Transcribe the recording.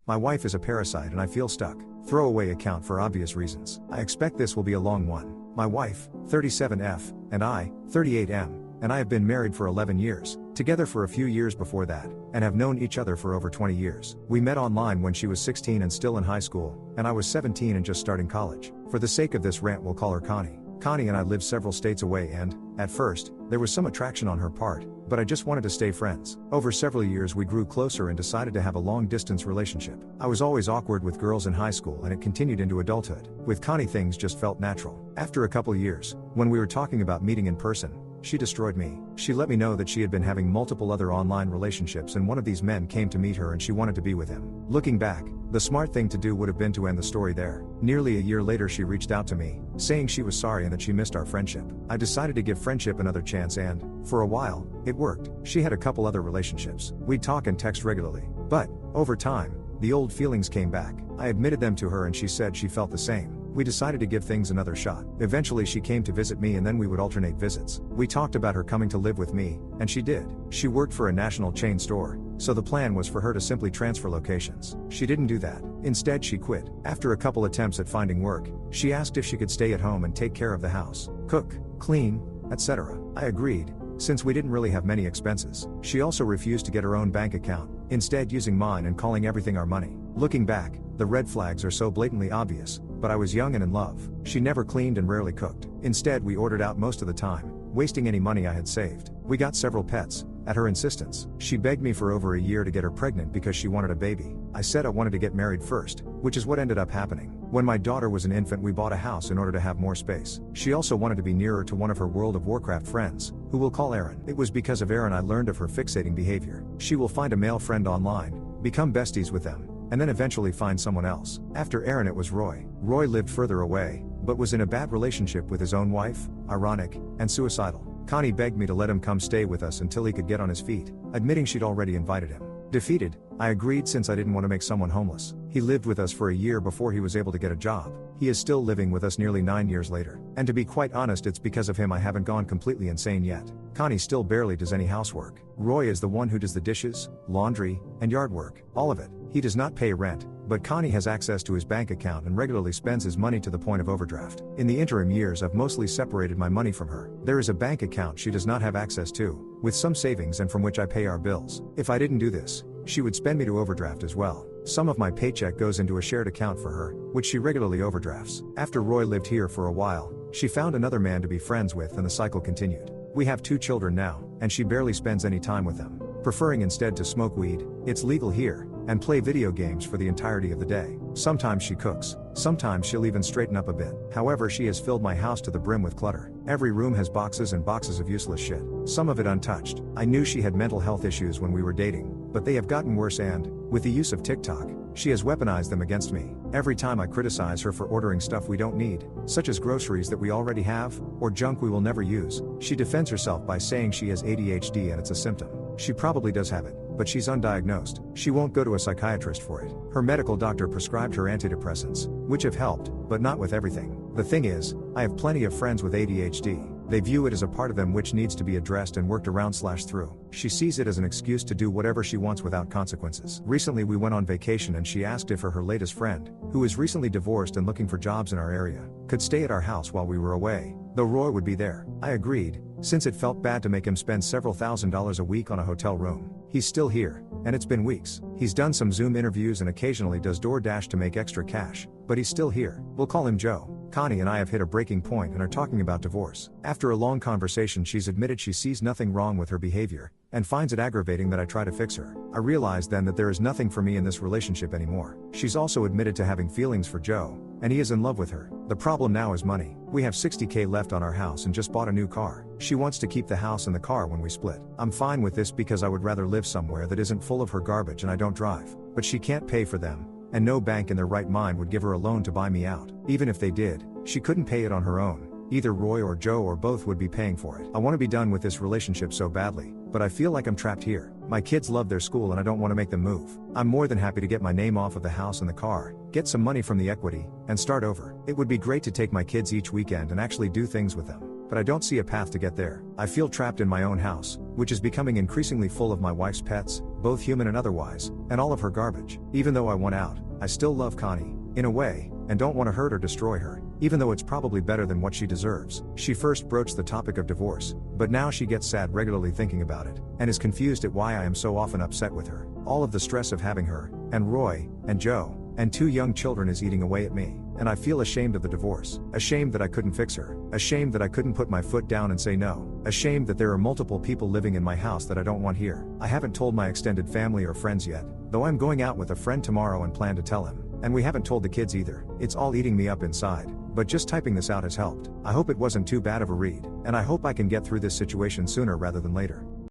My wife is a parasite and I feel stuck. Throwaway account for obvious reasons. I expect this will be a long one. My wife, 37F, and I, 38M, and I have been married for 11 years, together for a few years before that, and have known each other for over 20 years. We met online when she was 16 and still in high school, and I was 17 and just starting college. For the sake of this rant, we'll call her Connie. Connie and I lived several states away and, at first, there was some attraction on her part, but I just wanted to stay friends. Over several years we grew closer and decided to have a long-distance relationship. I was always awkward with girls in high school and it continued into adulthood. With Connie things just felt natural. After a couple years, when we were talking about meeting in person, she destroyed me. She let me know that she had been having multiple other online relationships and one of these men came to meet her and she wanted to be with him. Looking back, the smart thing to do would have been to end the story there. Nearly a year later she reached out to me, saying she was sorry and that she missed our friendship. I decided to give friendship another chance and, for a while, it worked. She had a couple other relationships. We'd talk and text regularly. But, over time, the old feelings came back. I admitted them to her and she said she felt the same. We decided to give things another shot. Eventually she came to visit me and then we would alternate visits. We talked about her coming to live with me, and she did. She worked for a national chain store, so the plan was for her to simply transfer locations. She didn't do that. Instead she quit. After a couple attempts at finding work, she asked if she could stay at home and take care of the house, cook, clean, etc. I agreed, since we didn't really have many expenses. She also refused to get her own bank account, instead using mine and calling everything our money. Looking back, the red flags are so blatantly obvious, but I was young and in love. She never cleaned and rarely cooked. Instead we ordered out most of the time, wasting any money I had saved. We got several pets, at her insistence. She begged me for over a year to get her pregnant because she wanted a baby. I said I wanted to get married first, which is what ended up happening. When my daughter was an infant we bought a house in order to have more space. She also wanted to be nearer to one of her World of Warcraft friends, who we'll call Aaron. It was because of Aaron I learned of her fixating behavior. She will find a male friend online, become besties with them, and then eventually find someone else. After Aaron it was Roy. Roy lived further away, but was in a bad relationship with his own wife, ironic, and suicidal. Connie begged me to let him come stay with us until he could get on his feet, admitting she'd already invited him. Defeated, I agreed since I didn't want to make someone homeless. He lived with us for a year before he was able to get a job. He is still living with us nearly 9 years later. And to be quite honest, it's because of him I haven't gone completely insane yet. Connie still barely does any housework. Roy is the one who does the dishes, laundry, and yard work. All of it. He does not pay rent, but Connie has access to his bank account and regularly spends his money to the point of overdraft. In the interim years I've mostly separated my money from her. There is a bank account she does not have access to, with some savings and from which I pay our bills. If I didn't do this, she would spend me to overdraft as well. Some of my paycheck goes into a shared account for her, which she regularly overdrafts. After Roy lived here for a while, she found another man to be friends with and the cycle continued. We have 2 children now, and she barely spends any time with them, preferring instead to smoke weed, it's legal here, and play video games for the entirety of the day. Sometimes she cooks, sometimes she'll even straighten up a bit. However, she has filled my house to the brim with clutter. Every room has boxes and boxes of useless shit, some of it untouched. I knew she had mental health issues when we were dating, but they have gotten worse and, with the use of TikTok, she has weaponized them against me. Every time I criticize her for ordering stuff we don't need, such as groceries that we already have, or junk we will never use, she defends herself by saying she has ADHD and it's a symptom. She probably does have it, but she's undiagnosed. She won't go to a psychiatrist for it. Her medical doctor prescribed her antidepressants, which have helped, but not with everything. The thing is, I have plenty of friends with ADHD. They view it as a part of them which needs to be addressed and worked around/through. She sees it as an excuse to do whatever she wants without consequences. Recently we went on vacation and she asked if her latest friend, who is recently divorced and looking for jobs in our area, could stay at our house while we were away, though Roy would be there. I agreed, since it felt bad to make him spend several $1,000s a week on a hotel room. He's still here, and it's been weeks. He's done some Zoom interviews and occasionally does DoorDash to make extra cash, but he's still here. We'll call him Joe. Connie and I have hit a breaking point and are talking about divorce. After a long conversation she's admitted she sees nothing wrong with her behavior, and finds it aggravating that I try to fix her. I realized then that there is nothing for me in this relationship anymore. She's also admitted to having feelings for Joe, and he is in love with her. The problem now is money. We have $60K left on our house and just bought a new car. She wants to keep the house and the car when we split. I'm fine with this because I would rather live somewhere that isn't full of her garbage and I don't drive. But she can't pay for them, and no bank in their right mind would give her a loan to buy me out. Even if they did, she couldn't pay it on her own. Either Roy or Joe or both would be paying for it. I want to be done with this relationship so badly, but I feel like I'm trapped here. My kids love their school and I don't want to make them move. I'm more than happy to get my name off of the house and the car, get some money from the equity, and start over. It would be great to take my kids each weekend and actually do things with them, but I don't see a path to get there. I feel trapped in my own house, which is becoming increasingly full of my wife's pets, both human and otherwise, and all of her garbage. Even though I want out, I still love Connie, in a way, and don't want to hurt or destroy her, even though it's probably better than what she deserves. She first broached the topic of divorce, but now she gets sad regularly thinking about it, and is confused at why I am so often upset with her. All of the stress of having her, and Roy, and Joe, and 2 young children is eating away at me, and I feel ashamed of the divorce, ashamed that I couldn't fix her, ashamed that I couldn't put my foot down and say no, ashamed that there are multiple people living in my house that I don't want here. I haven't told my extended family or friends yet, though I'm going out with a friend tomorrow and plan to tell him. And we haven't told the kids either. It's all eating me up inside, but just typing this out has helped. I hope it wasn't too bad of a read, and I hope I can get through this situation sooner rather than later.